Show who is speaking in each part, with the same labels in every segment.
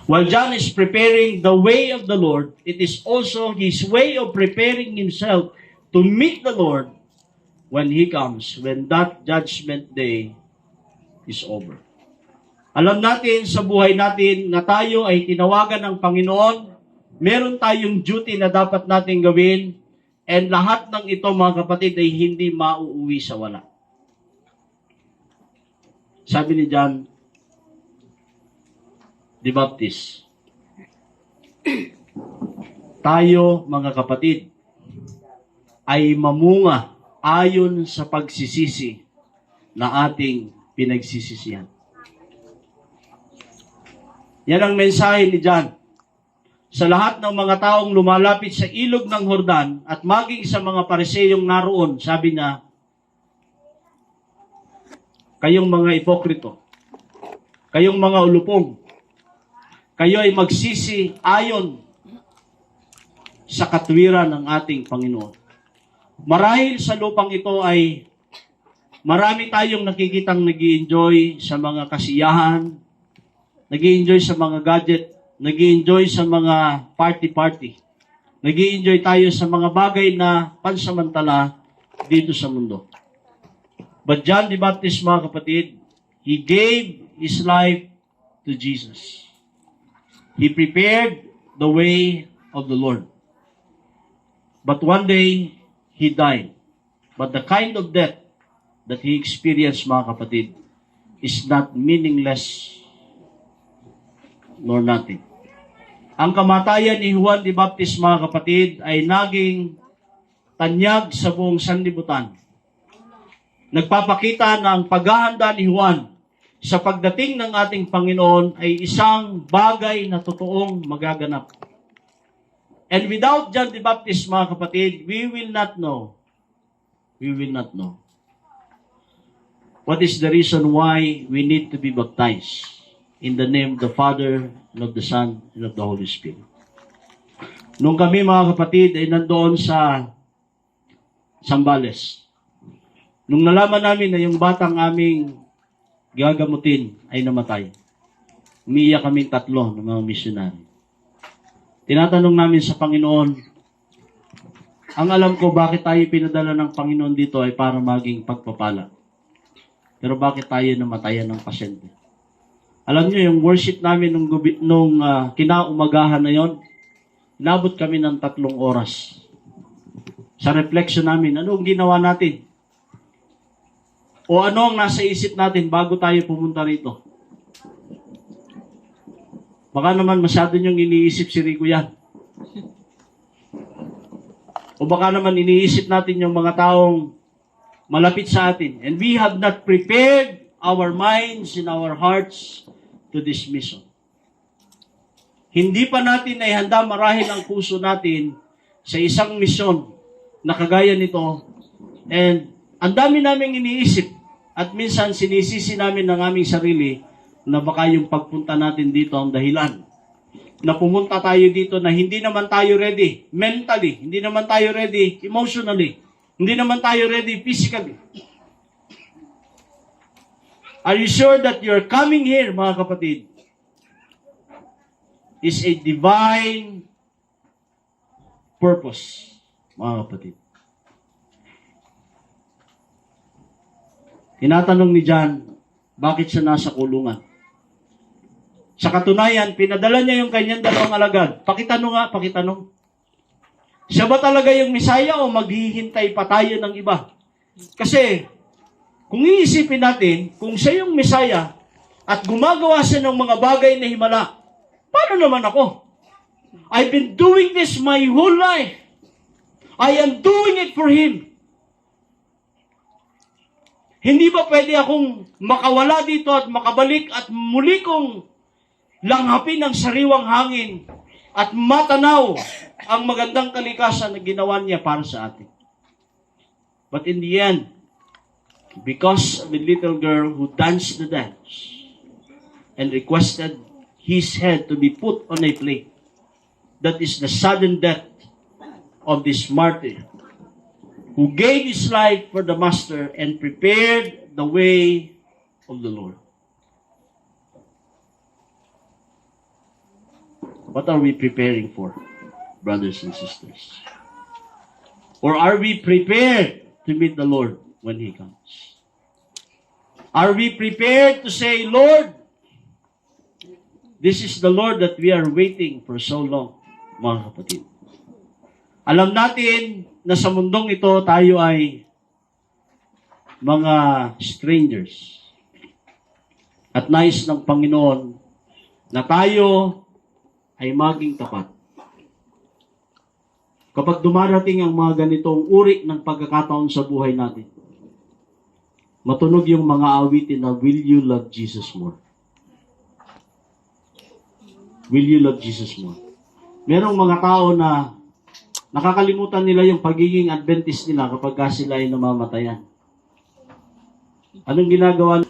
Speaker 1: While John is preparing the way of the Lord, it is also his way of preparing himself to meet the Lord when He comes, when that judgment day is over. Alam natin sa buhay natin na tayo ay tinawagan ng Panginoon, meron tayong duty na dapat natin gawin, and lahat ng ito, mga kapatid, ay hindi mauuwi sa wala. Sabi ni John the Baptist, tayo, mga kapatid, ay mamunga ayon sa pagsisisi na ating pinagsisisihan. Yan ang mensahe ni John. Sa lahat ng mga taong lumalapit sa ilog ng Jordan at maging sa mga Pariseyong naroon, sabi niya, kayong mga ipokrito, kayong mga ulupong, kayo ay magsisi ayon sa katwiran ng ating Panginoon. Marahil sa lupang ito ay marami tayong nakikitang nag-i-enjoy sa mga kasiyahan, nag-i-enjoy sa mga gadget, nag-i-enjoy sa mga party-party. Nag-i-enjoy tayo sa mga bagay na pansamantala dito sa mundo. But John the Baptist, mga kapatid, he gave his life to Jesus. He prepared the way of the Lord. But one day, he died. But the kind of death that he experienced, mga kapatid, is not meaningless nor nothing. Ang kamatayan ni Juan the Baptist, mga kapatid, ay naging tanyag sa buong sanlibutan. Nagpapakita na ang paghahanda ni Juan sa pagdating ng ating Panginoon ay isang bagay na totoong magaganap. And without John the Baptist, mga kapatid, we will not know. We will not know. What is the reason why we need to be baptized? In the name of the Father, and of the Son, and of the Holy Spirit. Nung kami, mga kapatid, ay nandoon sa Zambales. Nung nalaman namin na yung batang aming gagamutin ay namatay, umiiyak kaming tatlo ng mga misyonary. Tinatanong namin sa Panginoon, ang alam ko bakit tayo pinadala ng Panginoon dito ay para maging pagpapala. Pero bakit tayo namatayan ng pasyente? Alam niyo, yung worship namin nung kinaumagahan na yon, inabot kami ng 3 oras. Sa reflection namin, ano ang ginawa natin? O ano ang nasa isip natin bago tayo pumunta rito? Baka naman masyado niyong iniisip si Rico yan. O baka naman iniisip natin yung mga taong malapit sa atin. And we have not prepared our minds and our hearts to this mission. Hindi pa natin ay handa marahil ang puso natin sa isang misyon na kagaya nito. And ang dami naming iniisip at minsan sinisisi namin ng aming sarili na baka yung pagpunta natin dito ang dahilan. Na pumunta tayo dito na hindi naman tayo ready mentally, hindi naman tayo ready emotionally, hindi naman tayo ready physically. Are you sure that you're coming here, mga kapatid, is a divine purpose, mga kapatid? Tinatanong ni John, bakit siya nasa kulungan? Sa katunayan, pinadala niya yung kanyang 2 alagad. Pakitanong nga, pakitanong. Siya ba talaga yung Misaya o maghihintay pa tayo ng iba? Kasi, kung iisipin natin, kung siya yung Misaya at gumagawa siya ng mga bagay na himala, paano naman ako? I've been doing this my whole life. I am doing it for Him. Hindi ba pwede akong makawala dito at makabalik at muli kong langhapin ang sariwang hangin at matanaw ang magandang kalikasan na ginawa niya para sa atin? But in the end, because of the little girl who danced the dance and requested his head to be put on a plate, that is the sudden death of this martyr who gave his life for the Master and prepared the way of the Lord. What are we preparing for, brothers and sisters? Or are we prepared to meet the Lord when He comes? Are we prepared to say, Lord, this is the Lord that we are waiting for so long, mga kapatid. Alam natin na sa mundong ito, tayo ay mga strangers. At nais ng Panginoon na tayo ay maging tapat. Kapag dumarating ang mga ganitong uri ng pagkakataon sa buhay natin, matunog yung mga awitin na, will you love Jesus more? Will you love Jesus more? Merong mga tao na nakakalimutan nila yung pagiging Adventist nila kapag sila ay namamatayan. Anong ginagawa?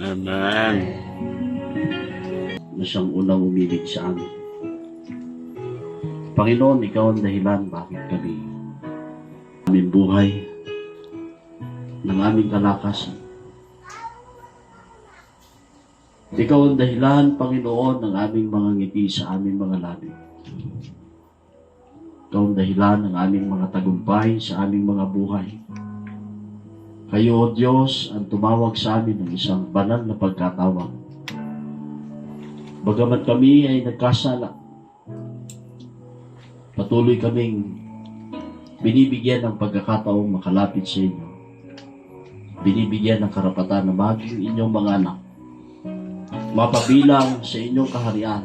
Speaker 1: Amen. Na siyang unang umilig sa amin. Panginoon, Ikaw ang dahilan bakit kami aming buhay ng aming kalakasan. Ikaw ang dahilan, Panginoon, ng aming mga ngiti sa aming mga labi. Ikaw ang dahilan ng aming mga tagumpay sa aming mga buhay. Kayo, O Diyos, ang tumawag sa amin ng isang banal na pagkatawag. Bagamat kami ay nagkasala, patuloy kaming binibigyan ng pagkakataong makalapit sa inyo. Binibigyan ng karapatan na maging inyong mga anak, mapabilang sa inyong kaharian.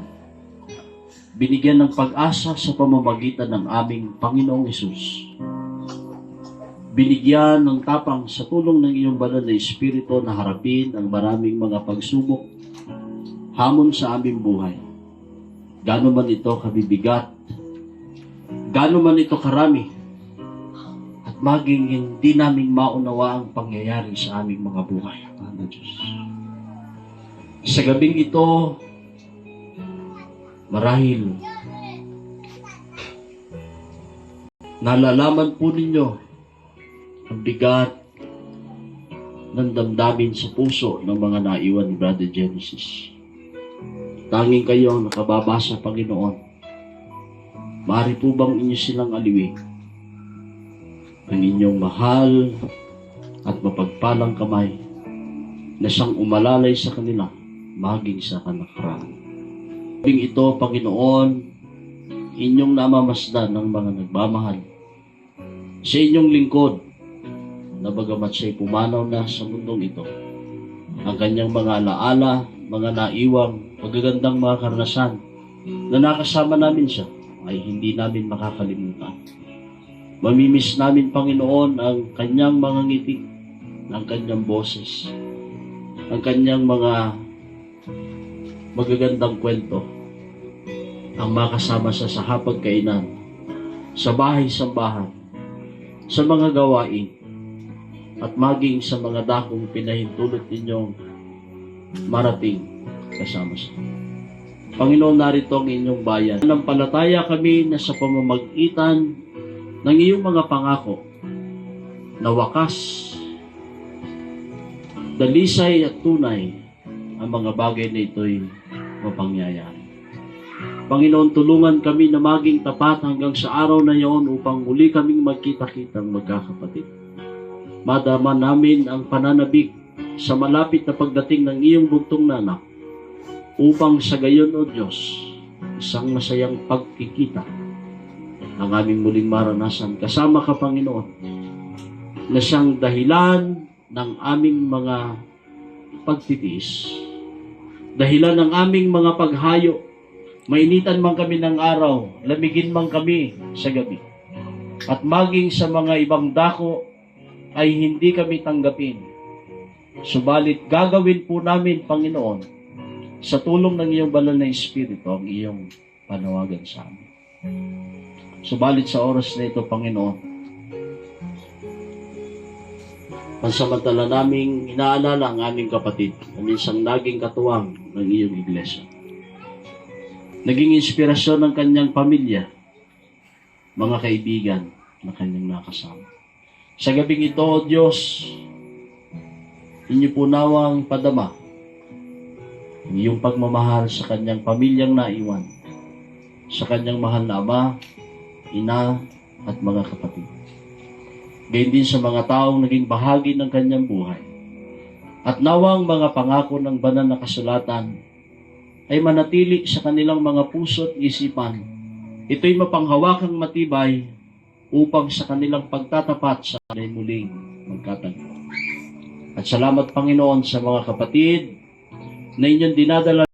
Speaker 1: Binigyan ng pag-asa sa pamamagitan ng aming Panginoong Hesus. Binigyan ng tapang sa tulong ng iyong banal na Espiritu na harapin ang maraming mga pagsubok, hamon sa aming buhay. Gano'n man ito kabibigat, gano'n man ito karami, at maging hindi naming maunawa ang pangyayari sa aming mga buhay. Amen, Diyos. Sa gabing ito, marahil nalalaman po ninyo ang bigat ng damdamin sa puso ng mga naiwan ni Brother Genesis. Tanging kayo ang nakababasa, Panginoon. Maaari po bang inyo silang aliwin? Ang inyong mahal at mapagpalang kamay na siyang umalalay sa kanila maging sa kanakaraan. Sabing ito, Panginoon, inyong namamasdan ng mga nagmamahal sa inyong lingkod na bagamat siya'y pumanaw na sa mundong ito, ang kanyang mga alaala, mga naiwang, magagandang mga karanasan na nakasama namin siya ay hindi namin makakalimutan. Mamimiss namin, Panginoon, ang kanyang mga ngiti, ang kanyang boses, ang kanyang mga magagandang kwento, ang makasama siya sa hapagkainan, sa bahay-sambahan, sa mga gawain, at maging sa mga dakong pinahintulot ninyong marating kasama siya. Panginoon, narito ang inyong bayan. Nanampalataya kami na sa pamamagitan ng iyong mga pangako na wakas, dalisay at tunay ang mga bagay na ito'y mapangyayari. Panginoon, tulungan kami na maging tapat hanggang sa araw na iyon upang muli kaming magkita-kitang magkakapatid. Madama namin ang pananabik sa malapit na pagdating ng iyong bugtong na anak upang sa gayon, O Diyos, isang masayang pagkikita ang aming muling maranasan. Kasama ka, Panginoon, na siyang dahilan ng aming mga pagtitiis, dahilan ng aming mga paghayo. Mainitan man kami ng araw, lamigin man kami sa gabi, at maging sa mga ibang dako ay hindi kami tanggapin. Subalit gagawin po namin, Panginoon, sa tulong ng iyong banal na Espiritu ang iyong panawagan sa amin. Subalit sa oras na ito, Panginoon, pansamantala naming inaalala ang aming kapatid na minsang naging katuwang ng iyong iglesia. Naging inspirasyon ng kanyang pamilya, mga kaibigan na kanyang nakasama. Sa gabing ito, O Diyos, inyo po nawang padama ang iyong pagmamahal sa kanyang pamilyang naiwan, sa kanyang mahal na ama, ina, at mga kapatid. Gayon din sa mga taong naging bahagi ng kanyang buhay. At nawang mga pangako ng banal na kasulatan ay manatili sa kanilang mga puso at isipan. Ito'y mapanghawakang matibay upang sa kanilang pagtatapat sa kanila'y muling magkatagpo. At salamat, Panginoon, sa mga kapatid na inyong dinadala